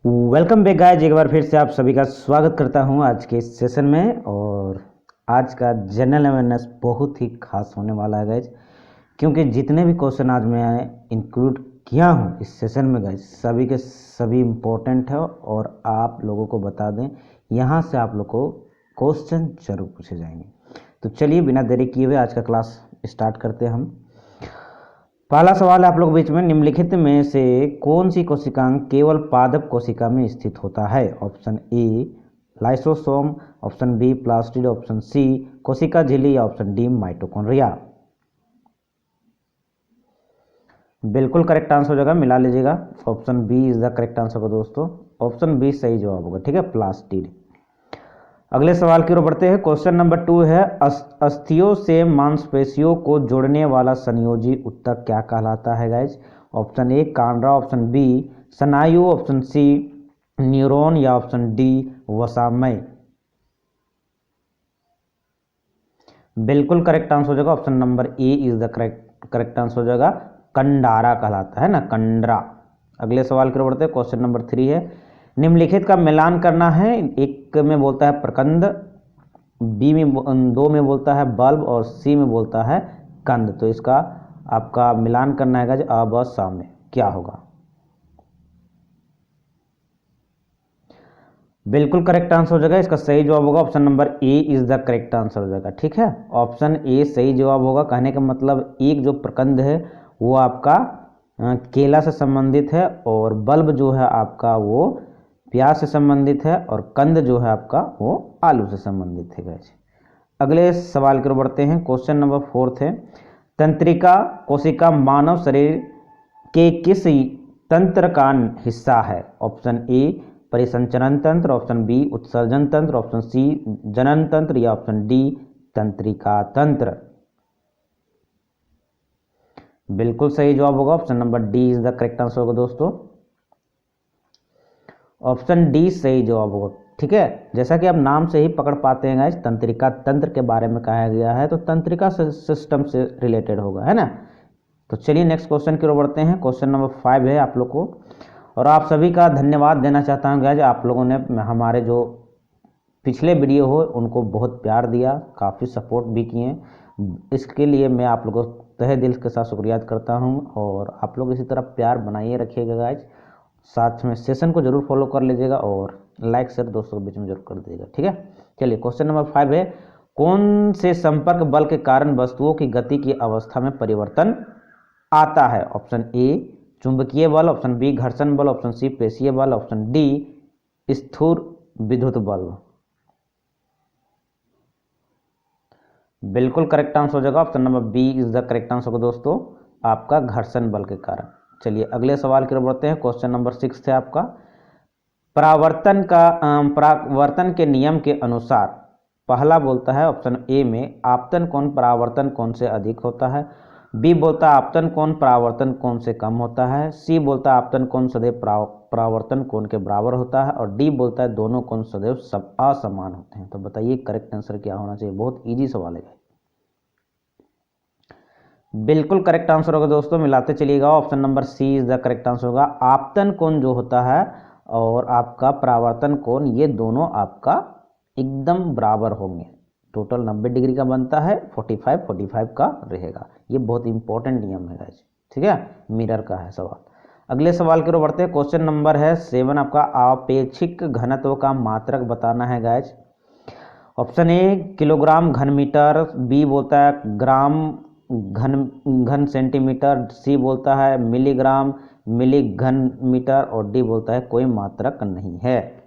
Welcome back guys, एक बार फिर से आप सभी का स्वागत करता हूं आज के इस सेशन में। और आज का जनरल अवेयरनेस बहुत ही खास होने वाला है गाइज, क्योंकि जितने भी क्वेश्चन आज मैं इंक्लूड किया हूं इस सेशन में गाइज, सभी के सभी इम्पोर्टेंट है। और आप लोगों को बता दें, यहां से आप लोग को क्वेश्चन जरूर पूछे जाएंगे। तो चलिए बिना देरी किए हुए आज का क्लास स्टार्ट करते हैं हम। पहला सवाल है आप लोग बीच में, निम्नलिखित में से कौन सी कोशिकांग केवल पादप कोशिका में स्थित होता है? Option A lysosome, option B plastid, option C कोशिका झिल्ली या ऑप्शन डी माइटोकॉन्ड्रिया। बिल्कुल करेक्ट आंसर हो जाएगा, मिला लीजिएगा। Option B is the correct answer होगा दोस्तों, ऑप्शन बी सही जवाब होगा। ठीक है, प्लास्टिड। अगले सवाल की ओर बढ़ते हैं। क्वेश्चन नंबर 2 है, अस्थियों से मांसपेशियों को जोड़ने वाला संयोजी ऊतक क्या कहलाता है गाइज? ऑप्शन ए कांड्रा, ऑप्शन बी स्नायु, ऑप्शन सी न्यूरॉन या ऑप्शन डी वसामय। बिल्कुल करेक्ट आंसर हो जाएगा, option number A is the correct answer हो जाएगा, कंडारा कहलाता है ना, कंडरा। अगले सवाल की ओर बढ़ते हैं। क्वेश्चन नंबर 3 है, निम्नलिखित का मिलान करना है। एक में बोलता है प्रकंद, बी में 2 में बोलता है बल्ब और सी में बोलता है कंद। तो इसका आपका मिलान करना है अब अब सामने क्या होगा? बिल्कुल करेक्ट आंसर हो जाएगा, इसका सही जवाब होगा option number A is the correct answer हो जाएगा। ठीक है, ऑप्शन ए सही जवाब होगा। कहने का मतलब एक जो प्रकंद है वो आपका केला से संबंधित है, और बल्ब जो है आपका वो प्याज से संबंधित है, और कंद जो है आपका वो आलू से संबंधित है गाइस। अगले सवाल की ओर बढ़ते हैं। क्वेश्चन नंबर 4 है, तंत्रिका कोशिका मानव शरीर के किस तंत्र का हिस्सा है? ऑप्शन ए परिसंचरण तंत्र, ऑप्शन बी उत्सर्जन तंत्र, ऑप्शन सी जनन तंत्र या ऑप्शन डी तंत्रिका तंत्र। बिल्कुल सही जवाब होगा, option number D is the correct answer होगा दोस्तों, ऑप्शन डी सही जवाब होगा। ठीक है, जैसा कि आप नाम से ही पकड़ पाते हैं गाइस, तंत्रिका तंत्र के बारे में कहा गया है, तो तंत्रिका सिस्टम से रिलेटेड होगा, है ना। तो चलिए नेक्स्ट क्वेश्चन की ओर बढ़ते हैं। क्वेश्चन नंबर 5 है आप लोग को, और आप सभी का धन्यवाद देना चाहता हूँ गाइस, आप लोगों ने हमारे जो पिछले वीडियो हो उनको बहुत प्यार दिया, काफ़ी सपोर्ट भी किए। इसके लिए मैं आप लोगों को तहे दिल के साथ शुक्रिया करता हूँ, और आप लोग इसी तरह प्यार बनाइए रखिएगा गाइस। साथ में सेशन को जरूर फॉलो कर लीजिएगा, और लाइक शेयर दोस्तों के बीच में जरूर कर दीजिएगा। ठीक है, चलिए क्वेश्चन नंबर 5 है, कौन से संपर्क बल के कारण वस्तुओं की गति की अवस्था में परिवर्तन आता है? ऑप्शन ए चुंबकीय बल, ऑप्शन बी घर्षण बल, ऑप्शन सी पेशीय बल, ऑप्शन डी स्थूल विद्युत बल। बिल्कुल करेक्ट आंसर हो जाएगा, option number B is the correct answer होगा दोस्तों, आपका घर्षण बल के कारण। चलिए अगले सवाल की ओर बढ़ते हैं। क्वेश्चन नंबर 6 है आपका, परावर्तन के नियम के अनुसार पहला बोलता है ऑप्शन ए में आपतन कोण परावर्तन कोण से अधिक होता है, बी बोलता है आपतन कोण परावर्तन कोण से कम होता है, सी बोलता है आपतन कोण सदैव परावर्तन कोण के बराबर होता है, और डी बोलता है दोनों कोण सदैव सब असमान होते हैं। तो बताइए करेक्ट आंसर क्या होना चाहिए? बहुत इजी सवाल है। बिल्कुल करेक्ट आंसर होगा दोस्तों, मिलाते चलिएगा, option number C is the correct answer होगा। आपतन कोण जो होता है और आपका परावर्तन कोण, ये दोनों आपका एकदम बराबर होंगे। टोटल 90 डिग्री का बनता है, 45 का रहेगा। ये बहुत इंपॉर्टेंट नियम है गाइस। ठीक है, मिरर का है सवाल। अगले सवाल की ओर बढ़ते हैं। क्वेश्चन नंबर है 7 आपका, आपेक्षिक घनत्व का मात्रक बताना है गाइस। ऑप्शन ए किलोग्राम घन मीटर, बी बोलता है ग्राम घन सेंटीमीटर, सी बोलता है मिलीग्राम मिली घन मीटर, और डी बोलता है कोई मात्रक नहीं है।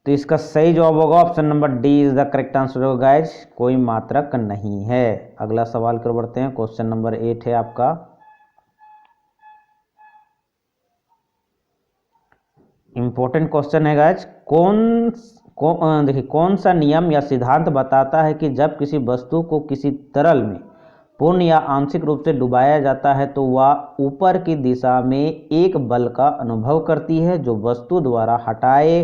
तो इसका सही जवाब होगा option number D is the correct answer होगा गाइज, कोई मात्रक नहीं है। अगला सवाल की ओर बढ़ते हैं। क्वेश्चन नंबर 8 है आपका, इंपॉर्टेंट क्वेश्चन है गाइज। देखिए कौन सा नियम या सिद्धांत बताता है कि जब किसी वस्तु को किसी तरल में पूर्ण या आंशिक रूप से डुबाया जाता है तो वह ऊपर की दिशा में एक बल का अनुभव करती है जो वस्तु द्वारा हटाए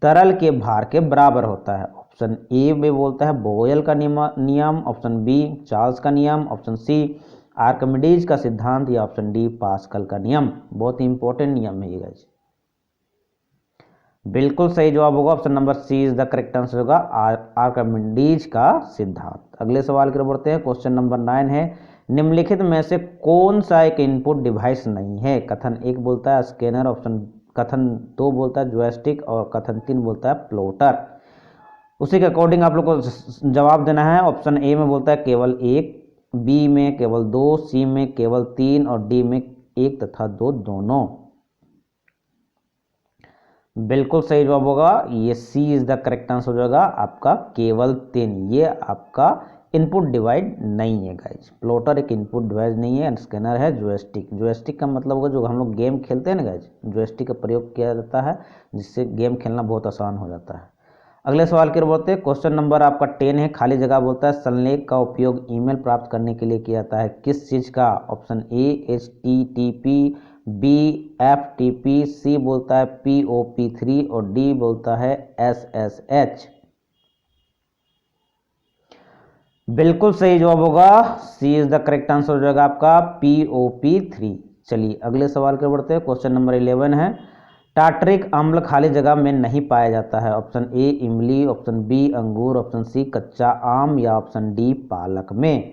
तरल के भार के बराबर होता है? ऑप्शन ए में बोलता है बोयल का नियम, ऑप्शन बी चार्ल्स का नियम, ऑप्शन सी आर्किमिडीज का सिद्धांत या ऑप्शन डी पास्कल का नियम। बहुत ही इंपॉर्टेंट नियम है ये गाइस। बिल्कुल सही जवाब होगा option number C is the correct answer होगा आर्किमिडीज का सिद्धांत। अगले सवाल की ओर बढ़ते हैं। क्वेश्चन नंबर 9 है, निम्नलिखित में से कौन सा एक इनपुट डिवाइस नहीं है? कथन 1 बोलता है स्कैनर, ऑप्शन कथन 2 बोलता है जॉयस्टिक और कथन 3 बोलता है प्लॉटर। उसी के अकॉर्डिंग आप लोग को जवाब देना है। ऑप्शन ए में बोलता है केवल 1, बी में केवल 2, सी में केवल 3 और डी में 1 तथा 2 दोनों। बिल्कुल सही जवाब होगा ये सी इज द करेक्ट आंसर हो जाएगा आपका केवल 3। ये आपका इनपुट डिवाइस नहीं है गाइज। प्लॉटर एक इनपुट डिवाइस नहीं है। स्कैनर है जॉयस्टिक। जॉयस्टिक का मतलब होगा जो हम लोग गेम खेलते हैं ना गाइज, जॉयस्टिक का प्रयोग किया जाता है जिससे गेम खेलना बहुत आसान हो जाता है। अगले सवाल की ओर बढ़ते हैं। क्वेश्चन नंबर आपका 10 है, खाली जगह बोलता है संलेख का उपयोग ईमेल प्राप्त करने के लिए किया जाता है किस चीज़ का? Option A HTTP, B FTP, C बोलता है POP3 और डी बोलता है SSH। बिल्कुल सही जवाब होगा सी इज द करेक्ट आंसर हो जाएगा आपका POP3। चलिए अगले सवाल की ओर बढ़ते हैं। क्वेश्चन नंबर 11 है, टार्टरिक अम्ल खाली जगह में नहीं पाया जाता है। ऑप्शन ए इमली, ऑप्शन बी अंगूर, ऑप्शन सी कच्चा आम या ऑप्शन डी पालक में।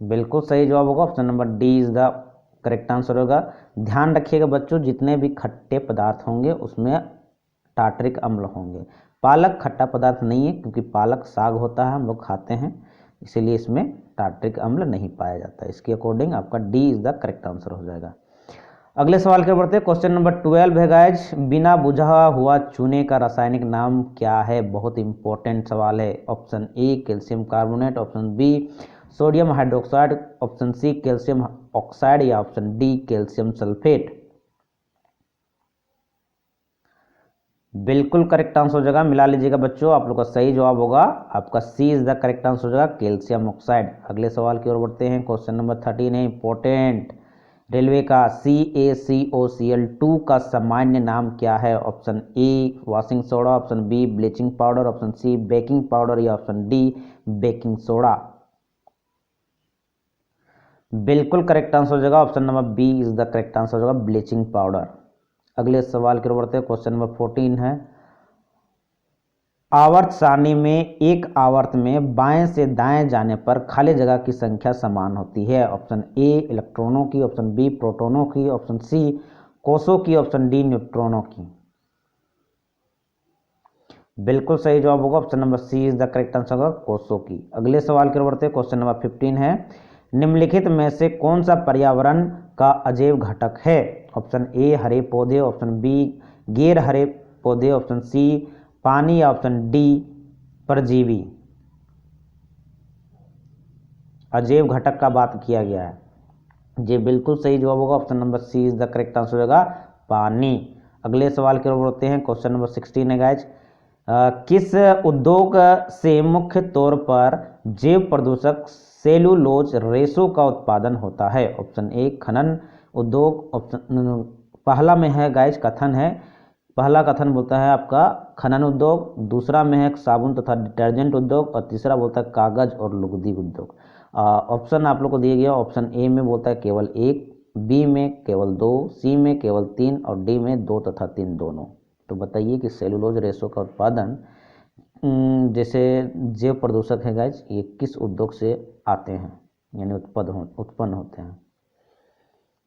बिल्कुल सही जवाब होगा option number D is the correct answer होगा। ध्यान रखिएगा बच्चों, जितने भी खट्टे पदार्थ होंगे उसमें टार्टरिक अम्ल होंगे। पालक खट्टा पदार्थ नहीं है क्योंकि पालक साग होता है, हम लोग खाते हैं, इसीलिए इसमें टार्टरिक अम्ल नहीं पाया जाता। इसके अकॉर्डिंग आपका D is the correct answer हो जाएगा। अगले सवाल के बढ़ते हैं। क्वेश्चन नंबर 12 है गाइज, बिना बुझा हुआ चूने का रासायनिक नाम क्या है? बहुत इंपॉर्टेंट सवाल है। Option A calcium carbonate, option B sodium hydroxide, option C calcium oxide या ऑप्शन डी कैल्शियम सल्फेट। बिल्कुल करेक्ट आंसर हो जाएगा, मिला लीजिएगा बच्चों, आप लोग का सही जवाब होगा आपका सी इज द करेक्ट आंसर हो जाएगा कैल्शियम ऑक्साइड। अगले सवाल की ओर बढ़ते हैं। क्वेश्चन नंबर 13 है इंपॉर्टेंट, रेलवे का CaCOCl2 का सामान्य नाम क्या है? Option A washing soda, option B bleaching powder, option C baking powder या ऑप्शन डी बेकिंग सोडा। बिल्कुल करेक्ट आंसर हो जाएगा option number B is the correct answer हो जाएगा ब्लीचिंग पाउडर। अगले सवाल की ओर बढ़ते हैं। क्वेश्चन नंबर 14 है, आवर्त सारणी में एक आवर्त में बाएं से दाएं जाने पर खाली जगह की संख्या समान होती है। ऑप्शन ए इलेक्ट्रॉनों की, ऑप्शन बी प्रोटॉनों की, ऑप्शन सी कोषों की, ऑप्शन डी न्यूट्रॉनों की। बिल्कुल सही जवाब होगा option number C is the correct answer होगा कोषों की। अगले सवाल की ओर बढ़ते हैं। क्वेश्चन नंबर 15 है, निम्नलिखित में से कौन सा पर्यावरण का अजैव घटक है? ऑप्शन ए हरे पौधे, ऑप्शन बी गैर हरे पौधे, ऑप्शन सी पानी या ऑप्शन डी परजीवी। अजैव घटक का बात किया गया है। जी बिल्कुल सही जवाब होगा option number C is the correct answer होगा पानी। अगले सवाल की ओर बढ़ते हैं। क्वेश्चन नंबर 16 है गाइज, किस उद्योग से मुख्य तौर पर जैव प्रदूषक सेलुलोज रेशो का उत्पादन होता है? ऑप्शन ए खनन उद्योग, ऑप्शन पहला में है गाइज कथन है, पहला कथन बोलता है आपका खनन उद्योग, दूसरा में है साबुन तथा डिटर्जेंट उद्योग और तीसरा बोलता है कागज और लुगदी उद्योग। ऑप्शन आप लोग को दिए गया, ऑप्शन ए में बोलता है केवल 1, बी में केवल 2, सी में केवल 3 और डी में 2 तथा 3 दोनों। तो बताइए कि सेलुलोज रेशो का उत्पादन जैसे जैव प्रदूषक है गाइज, ये किस उद्योग से आते हैं यानी उत्पन्न होते हैं?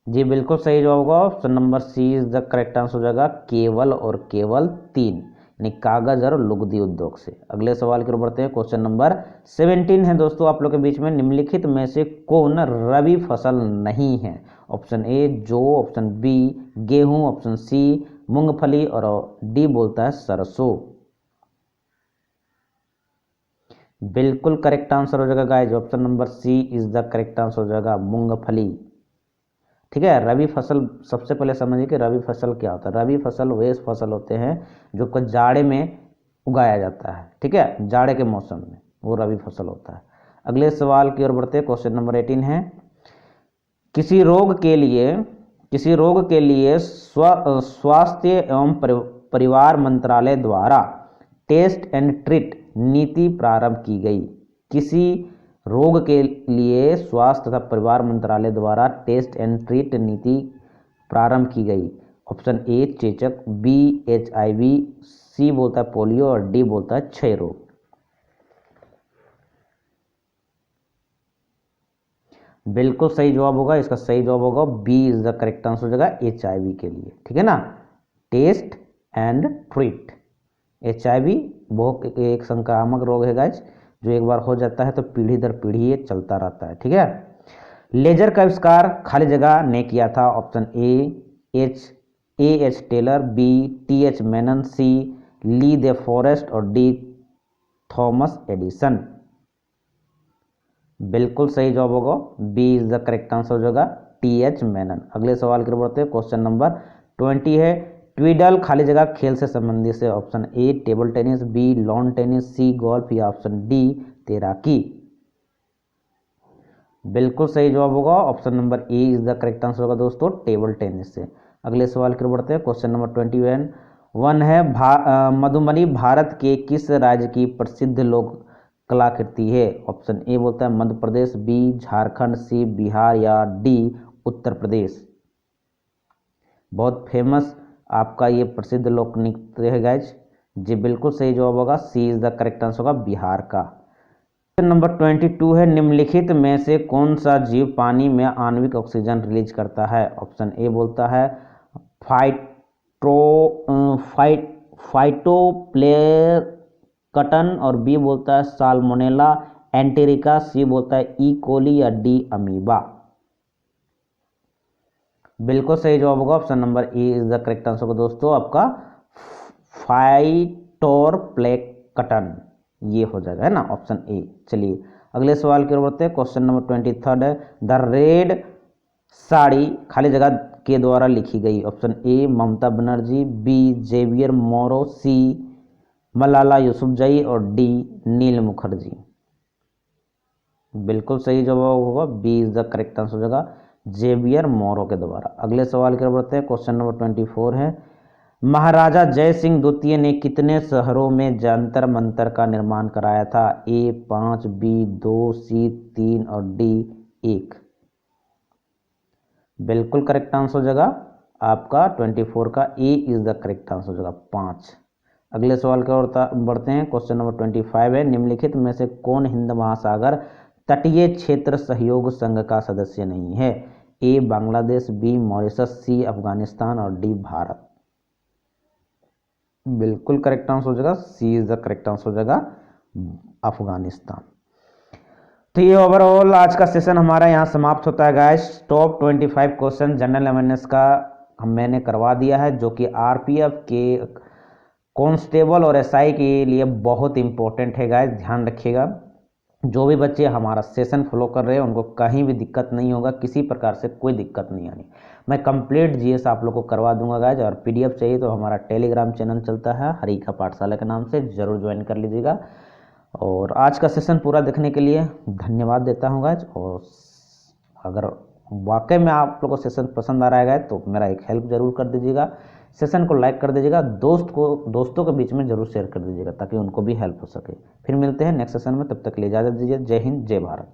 जी बिल्कुल सही जवाब होगा option number C is the correct answer हो जाएगा केवल और केवल 3 यानी कागज और लुगदी उद्योग से। अगले सवाल की ओर बढ़ते हैं। क्वेश्चन नंबर 17 है दोस्तों आप लोग के बीच में, निम्नलिखित में से कौन रबी फसल नहीं है? ऑप्शन ए जौ, ऑप्शन बी गेहूं, ऑप्शन सी मूंगफली और डी बोलता है सरसों। बिल्कुल करेक्ट आंसर हो जाएगा guys option number C is the correct answer हो जाएगा मूंगफली। ठीक है, रबी फसल सबसे पहले समझिए कि रबी फसल क्या होता है। रबी फसल वे फसल होते हैं जो कि जाड़े में उगाया जाता है, ठीक है, जाड़े के मौसम में वो रबी फसल होता है। अगले सवाल की ओर बढ़ते हैं। क्वेश्चन नंबर 18 है, किसी रोग के लिए स्वास्थ्य एवं परिवार मंत्रालय द्वारा टेस्ट एंड ट्रीट नीति प्रारंभ की गई। किसी रोग के लिए स्वास्थ्य तथा परिवार मंत्रालय द्वारा टेस्ट एंड ट्रीट नीति प्रारंभ की गई? ऑप्शन ए चेचक, बी HIV, सी बोलता है पोलियो और डी बोलता है क्षय रोग। बिल्कुल सही जवाब होगा, इसका सही जवाब होगा B is the correct answer हो जाएगा HIV के लिए, ठीक है ना। Test and treat. HIV वो एक संक्रामक रोग है गाइस, जो एक बार हो जाता है तो पीढ़ी दर पीढ़ी ये चलता रहता है, ठीक है। लेजर का आविष्कार खाली जगह ने किया था? Option A H Taylor, B TH Menon, C Lee de Forest और डी थॉमस एडिसन। बिल्कुल सही जवाब होगा, B is the correct answer हो जाएगा TH मेनन। अगले सवाल की तरफ बढ़ते हैं। क्वेश्चन नंबर 20 है, ट्विडल खाली जगह खेल से संबंधित है? Option A table tennis, B lawn tennis, C golf या ऑप्शन डी तैराकी। बिल्कुल सही जवाब होगा, option number A is the correct answer होगा दोस्तों, टेबल टेनिस से। अगले सवाल की ओर बढ़ते हैं। क्वेश्चन नंबर 21 है, मधुबनी भारत के किस राज्य की प्रसिद्ध लोक कलाकृति है? ऑप्शन ए बोलता है मध्य प्रदेश, बी झारखंड, सी बिहार या डी उत्तर प्रदेश। बहुत फेमस आपका ये प्रसिद्ध लोक नृत्य है गाइज, जी बिल्कुल सही जवाब होगा, सी इज द करेक्ट आंसर होगा बिहार का। क्वेश्चन नंबर 22 है, निम्नलिखित में से कौन सा जीव पानी में आणविक ऑक्सीजन रिलीज करता है? ऑप्शन ए बोलता है फाइटोप्लैंक्टन और बी बोलता है साल्मोनेला एंटेरिका, सी बोलता है ई कोली या डी अमीबा। बिल्कुल सही जवाब होगा, option number A is the correct answer होगा दोस्तों आपका फाइटोप्लैंक्टन, ये हो जाएगा, है ना, ऑप्शन ए। चलिए अगले सवाल की ओर बढ़ते हैं। क्वेश्चन नंबर 23 है, द रेड साड़ी खाली जगह के द्वारा लिखी गई? Option A Mamata Banerjee, B Xavier Moro, C Malala Yousafzai और डी नील मुखर्जी। बिल्कुल सही जवाब होगा, B is the correct answer हो जाएगा जेवियर मोरो के द्वारा। अगले सवाल की ओर बढ़ते हैं। क्वेश्चन नंबर 24 है, महाराजा जय सिंह द्वितीय ने कितने शहरों में जंतर मंतर का निर्माण कराया था? ए 5, बी 2, सी 3 और डी 1। बिल्कुल करेक्ट आंसर हो जाएगा आपका 24 का ए इज द करेक्ट आंसर हो जाएगा 5। अगले सवाल की ओर बढ़ते हैं। क्वेश्चन नंबर 25 है, निम्नलिखित में से कौन हिंद महासागर तटीय क्षेत्र सहयोग संघ का सदस्य नहीं है? ए बांग्लादेश, बी मॉरिशस, सी अफगानिस्तान और डी भारत। बिल्कुल करेक्ट आंसर हो जाएगा, सी इज द करेक्ट आंसर हो जाएगा अफगानिस्तान। तो ये ओवरऑल आज का सेशन हमारा यहाँ समाप्त होता है guys. Top 25 question general awareness का मैंने करवा दिया है, जो कि आरपीएफ के कांस्टेबल और एसआई के लिए बहुत इंपॉर्टेंट है गाइस, ध्यान रखिएगा। जो भी बच्चे हमारा सेशन फॉलो कर रहे हैं उनको कहीं भी दिक्कत नहीं होगा, किसी प्रकार से कोई दिक्कत नहीं आनी। मैं कंप्लीट जीएस आप लोग को करवा दूंगा गाइज, और पीडीएफ चाहिए तो हमारा टेलीग्राम चैनल चलता है हरीका पाठशाला के नाम से, ज़रूर ज्वाइन कर लीजिएगा। और आज का सेशन पूरा देखने के लिए धन्यवाद देता हूँ गाइज। और अगर वाकई में आप लोग को सेशन पसंद आ रहा है गाइज तो मेरा एक हेल्प ज़रूर कर दीजिएगा, सेशन को लाइक कर दीजिएगा, दोस्तों के बीच में जरूर शेयर कर दीजिएगा ताकि उनको भी हेल्प हो सके। फिर मिलते हैं नेक्स्ट सेशन में, तब तक के लिए इजाज़त दीजिए। जय हिंद, जय भारत।